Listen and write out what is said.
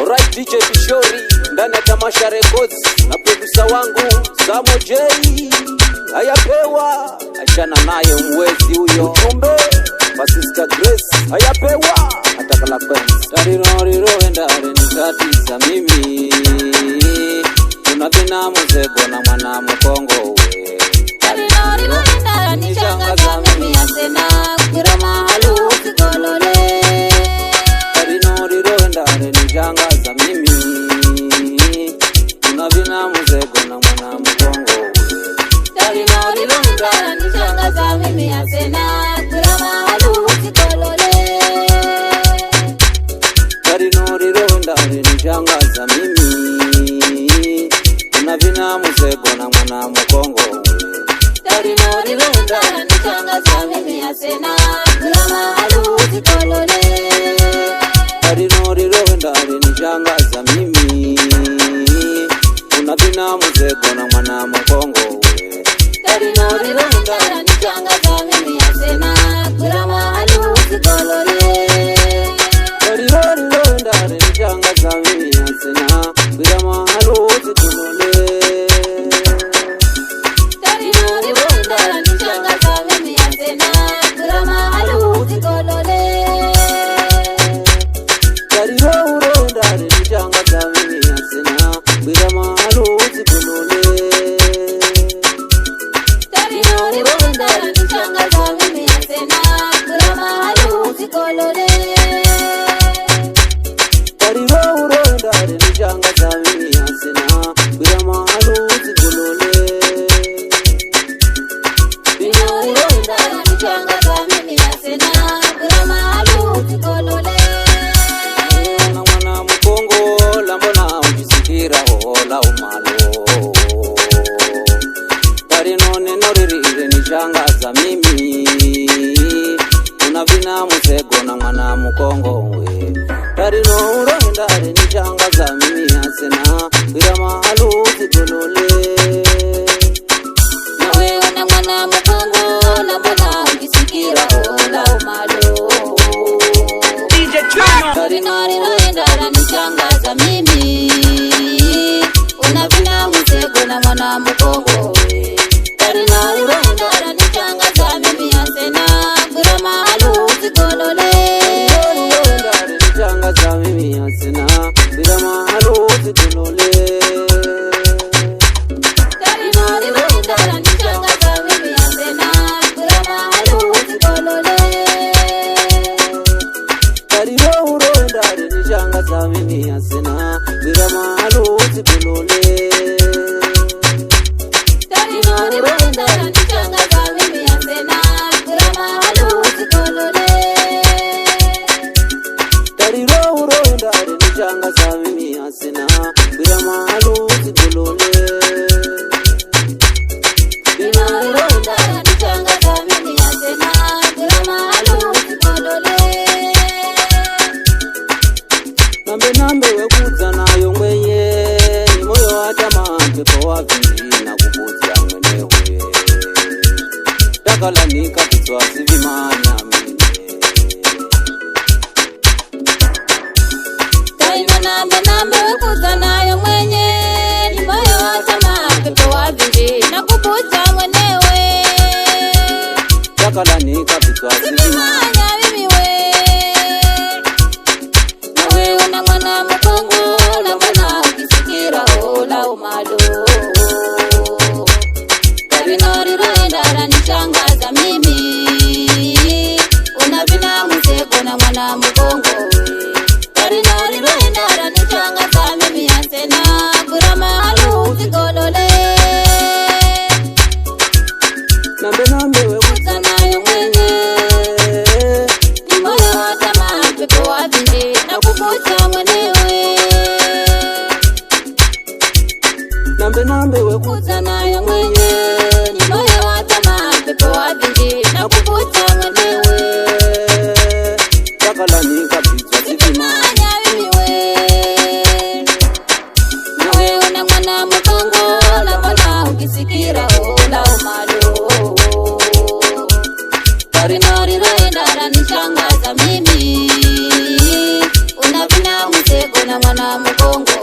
Alright, DJ Bishori ndani ya Tamasha Records na producer wangu Samo J. Ayapewa achana naye mwezi huyo Ombe Sister Grace. Ayapewa atakala fans tariroriro endare nitatiza mimi unavina muzego na mwana mkongo we tariroriro endare nishangaza mimi asena kiroma halu sikolole tariroriro endare nishangaza mimi unavina muzego na mwana mkongo we tariroriro endare nishangaza mimi asena kiroma halu sikolole tariroriro endare nishangaza mimi unavina muzego na mwana mkongo we tariroriro endare nishangaza mimi asena kiroma halu sikolole tariroriro endare nishangaza mimi unavina muzego na mwana mkongo we tariroriro endare nishangaza mimi asena kiroma halu sikolole tariroriro endare nishangaza mimi asena kiroma halu sikolole tariroriro endare nishangaza mimi asena kiroma halu sikolole tariroriro endare nishangaza mimi asena kiroma halu sikolole tariroriro endare nishangaza mimi asena kiroma halu sikolole tariroriro endare nishangaza mimi asena kiroma halu sikolole tariroriro endare nishangaza mimi asena kiroma halu sikolole na mwana mkongo lambona ujisikira hola umalo tarinone noririre nishangaza mimi unavina musego na mwana mkongo we tarino uroendare nishangaza mimi asena kirama halu sikolole nawe una mwana mkongo na mbona ujisikira hola umalo tariroriro endare nishangaza mimi unavina musego na mwana mkongo we tariroriro endare nishangaza mimi asena kiroma halu sikolole uroendare nishangaza mimi asena kirama halu sikolole tariroriro endare nishangaza mimi asena kiroma halu sikolole tariroriro endare nishangaza mimi asena kirama halu sikolole tariroriro endare nishangaza mimi asena kiroma halu sikolole tariroriro endare nishangaza mimi asena kirama halu sikolole tariroriro endare nishangaza mimi asena kiroma halu sikolole nambe wekudza nayo mwenye ni moyo watama mpepo wavindi na kukudza mwenewe takalanika vitswasi vimanya mine taino nambe wekuza nayo mwenye ni moyo wa tamaa pepo wa vindi na kukuza mwenewe takalanika vitswasi vimanya simimanya mimi we nawe una mwana mkongo na mbona ukisikira hola umalo tariroriro endare nishangaza mimi unavina musego na mwana mkongo tariroriro endare nishangaza mimi asena kiroma halu sikolole nambe wekudza kuza nayo mwenye ni moyo wa tamaa pepo wa vindi na kukuza mwenewe nambe wekudza kuza nayo mwenye ni moyo wa tamaa pepo wa vindi na kukuza mwenewe takalanika vitswasi vimanya simanya mimi we nawe una mwana mkongo na mbona ukisikira hola umalo tariroriro endare nishangaza mimi unavina musego na mwana mukongo